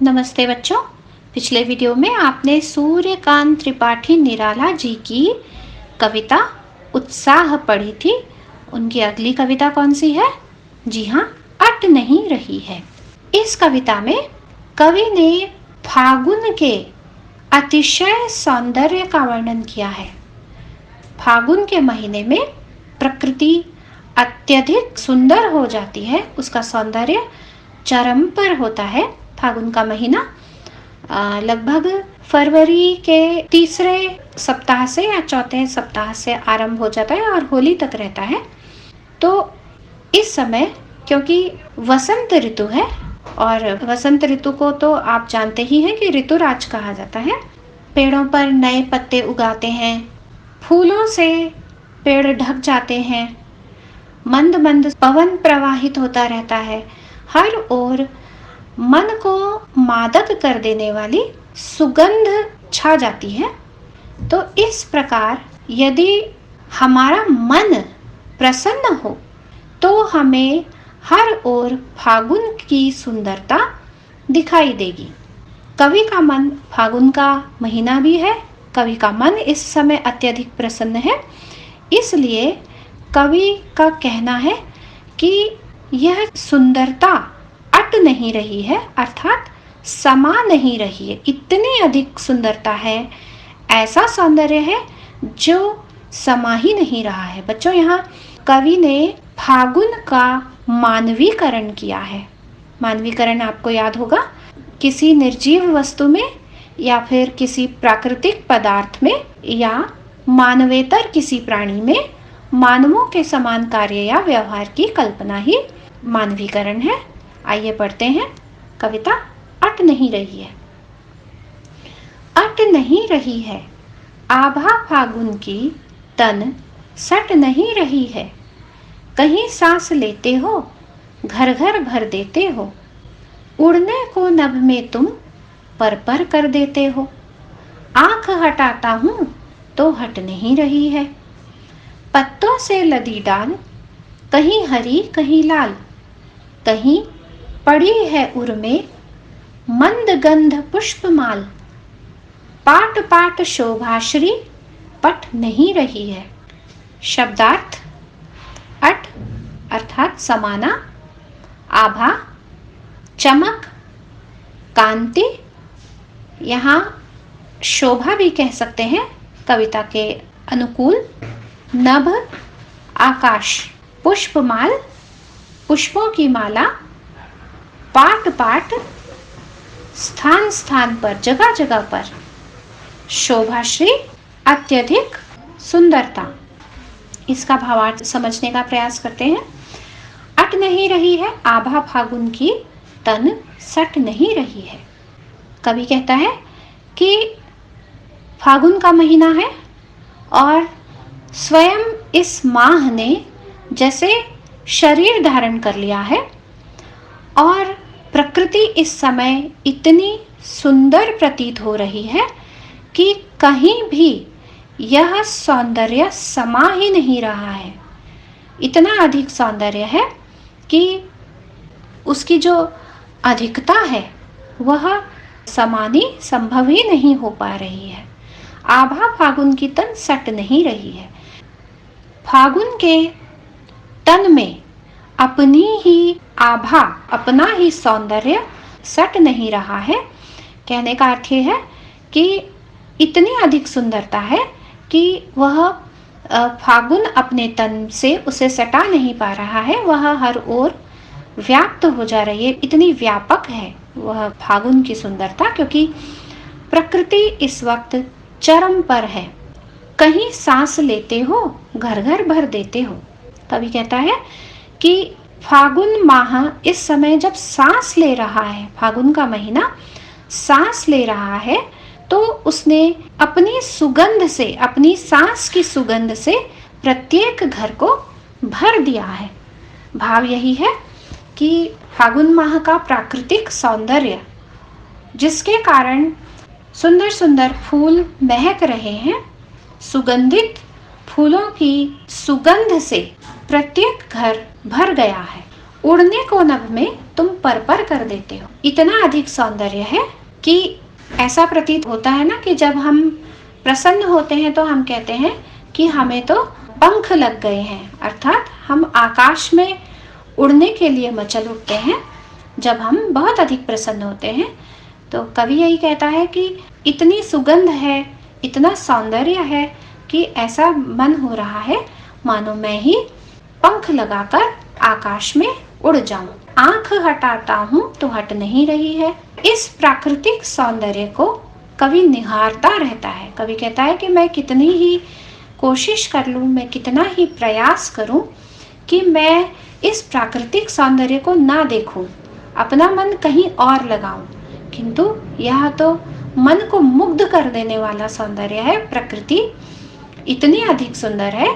नमस्ते बच्चों। पिछले वीडियो में आपने सूर्यकांत त्रिपाठी निराला जी की कविता उत्साह पढ़ी थी। उनकी अगली कविता कौन सी है? जी हाँ, अट नहीं रही है। इस कविता में कवि ने फागुन के अतिशय सौंदर्य का वर्णन किया है। फागुन के महीने में प्रकृति अत्यधिक सुंदर हो जाती है, उसका सौंदर्य चरम पर होता है। फागुन का महीना लगभग फरवरी के तीसरे सप्ताह से या चौथे सप्ताह से आरंभ हो जाता है और होली तक रहता है। तो इस समय क्योंकि वसंत ऋतु है, और वसंत ऋतु को तो आप जानते ही हैं कि ऋतुराज कहा जाता है। पेड़ों पर नए पत्ते उगाते हैं, फूलों से पेड़ ढक जाते हैं, मंद मंद पवन प्रवाहित होता रहता है, हर ओर मन को मादक कर देने वाली सुगंध छा जाती है। तो इस प्रकार यदि हमारा मन प्रसन्न हो तो हमें हर ओर फागुन की सुंदरता दिखाई देगी। कवि का मन फागुन का महीना भी है, कवि का मन इस समय अत्यधिक प्रसन्न है। इसलिए कवि का कहना है कि यह सुंदरता अट नहीं रही है, अर्थात समा नहीं रही है। इतनी अधिक सुंदरता है, ऐसा सौंदर्य है जो समा ही नहीं रहा है। बच्चों, यहाँ कवि ने फागुन का मानवीकरण किया है। मानवीकरण आपको याद होगा, किसी निर्जीव वस्तु में या फिर किसी प्राकृतिक पदार्थ में या मानवेतर किसी प्राणी में मानवों के समान कार्य या व्यवहार की कल्पना ही मानवीकरण है। आइए पढ़ते हैं कविता अट नहीं रही है। अट नहीं रही है आभा फागुन की, तन सट नहीं रही है। कहीं सांस लेते हो, घर घर भर देते हो। उड़ने को नभ में तुम पर कर देते हो। आंख हटाता हूं तो हट नहीं रही है। पत्तों से लदी डाल, कहीं हरी कहीं लाल। कहीं पड़ी है उर में मंद गंध पुष्पमाल। पाट पाट शोभाश्री पट नहीं रही है। शब्दार्थ: अट अर्थात समाना, आभा चमक, कांति, यहाँ शोभा भी कह सकते हैं कविता के अनुकूल, नभ आकाश, पुष्पमाल पुष्पों की माला, पाट पाट स्थान स्थान पर जगह जगह पर, शोभाश्री अत्यधिक सुंदरता। इसका भावार्थ समझने का प्रयास करते हैं। अट नहीं रही है आभा फागुन की, तन सट नहीं रही है। कवि कहता है कि फागुन का महीना है और स्वयं इस माह ने जैसे शरीर धारण कर लिया है और प्रकृति इस समय इतनी सुंदर प्रतीत हो रही है कि कहीं भी यह सौंदर्य समा ही नहीं रहा है। इतना अधिक सौंदर्य है कि उसकी जो अधिकता है वह समानी संभव ही नहीं हो पा रही है। आभा फागुन की तन सट नहीं रही है। फागुन के तन में अपनी ही आभा, अपना ही सौंदर्य सट नहीं रहा है। कहने का अर्थ यह है कि इतनी अधिक सुंदरता है कि वह फागुन अपने तन से उसे सटा नहीं पा रहा है। वह हर ओर व्याप्त हो जा रही है। इतनी व्यापक है वह फागुन की सुंदरता, क्योंकि प्रकृति इस वक्त चरम पर है। कहीं सांस लेते हो, घर घर भर देते हो। कवि कहता है कि फागुन माह इस समय जब सांस ले रहा है, फागुन का महीना सांस ले रहा है, तो उसने अपनी सुगंध से, अपनी सांस की सुगंध से प्रत्येक घर को भर दिया है। भाव यही है कि फागुन माह का प्राकृतिक सौंदर्य, जिसके कारण सुंदर सुंदर फूल महक रहे हैं, सुगंधित फूलों की सुगंध से प्रत्येक घर भर गया है उड़ने को नभ में तुम पर कर देते हो। इतना अधिक सौंदर्य है कि ऐसा प्रतीत होता है ना कि जब हम प्रसन्न होते हैं तो हम कहते हैं कि हमें तो पंख लग गए हैं, अर्थात हम आकाश में उड़ने के लिए मचल उठते हैं जब हम बहुत अधिक प्रसन्न होते हैं। तो कवि यही कहता है कि इतनी सुगंध है, इतना सौंदर्य है कि ऐसा मन हो रहा है मानो मैं ही पंख लगाकर आकाश में उड़ जाऊं। आंख हटाता हूं तो हट नहीं रही है। इस प्राकृतिक सौंदर्य को कवि निहारता रहता है। कवि कहता है कि मैं कितनी ही कोशिश कर लूं, मैं कितना ही प्रयास करूं कि मैं इस प्राकृतिक सौंदर्य को ना देखूं, अपना मन कहीं और लगाऊं, किंतु यह तो मन को मुग्ध कर देने वाला सौंदर्य है। प्रकृति इतनी अधिक सुंदर है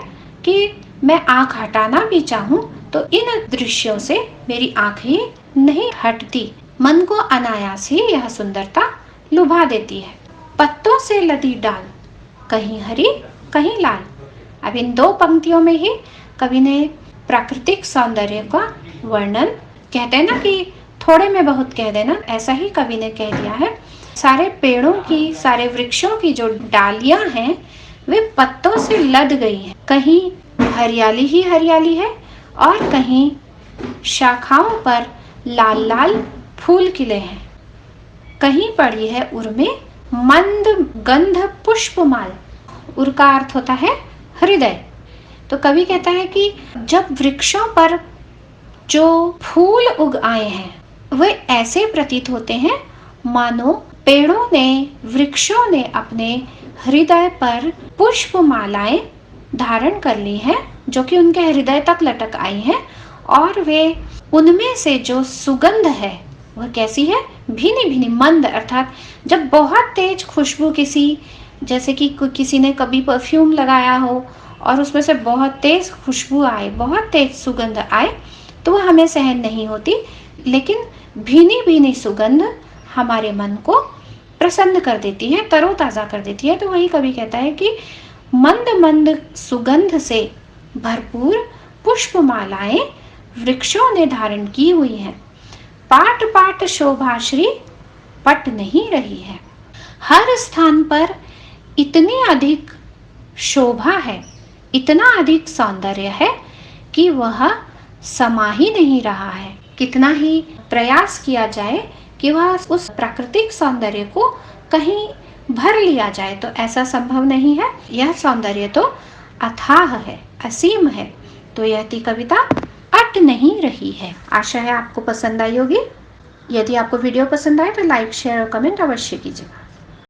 कि मैं आंख हटाना भी चाहूं तो इन दृश्यों से मेरी आंखें नहीं हटती। मन को अनायास ही यह सुंदरता लुभा देती है। पत्तों से लदी डाल, कहीं हरी कहीं लाल। अब इन दो पंक्तियों में ही कवि ने प्राकृतिक सौंदर्य का वर्णन, कहते हैं ना कि थोड़े में बहुत कह देना, ऐसा ही कवि ने कह दिया है। सारे पेड़ों की, सारे वृक्षों की जो डालियां हैं वे पत्तों से लद गई हैं। कहीं हरियाली ही हरियाली है और कहीं शाखाओं पर लाल लाल फूल खिले हैं। कहीं पड़ी है उर में मंद गंध पुष्पमाल। उर का अर्थ होता है हृदय। तो कवि कहता है कि जब वृक्षों पर जो फूल उग आए हैं वे ऐसे प्रतीत होते हैं मानो पेड़ों ने, वृक्षों ने अपने हृदय पर पुष्पमालाएं धारण कर ली हैं, जो कि उनके हृदय तक लटक आई हैं, और वे उनमें से जो सुगंध है वह कैसी है? भीनी भीनी, मंद, अर्थात जब बहुत तेज खुशबू किसी, जैसे कि किसी ने कभी परफ्यूम लगाया हो और उसमें से बहुत तेज खुशबू आए, बहुत तेज सुगंध आए, तो वह हमें सहन नहीं होती। लेकिन भीनी भीनी सुगंध हमारे मन को प्रसन्न कर देती है, तरोताजा कर देती है। तो वही कवि कहता है कि मंद मंद सुगंध से भरपूर पुष्पमालाएं वृक्षों ने धारण की हुई हैं। पाट पाट शोभाश्री पट नहीं रही है। हर स्थान पर इतनी अधिक शोभा है, इतना अधिक सौंदर्य है कि वह समा ही नहीं रहा है। कितना ही प्रयास किया जाए कि वह उस प्राकृतिक सौंदर्य को कहीं भर लिया जाए तो ऐसा संभव नहीं है। यह सौंदर्य तो अथाह है, असीम है। तो यह थी कविता अट नहीं रही है। आशा है आपको पसंद आई होगी। यदि आपको वीडियो पसंद आए तो लाइक, शेयर और कमेंट अवश्य कीजिएगा।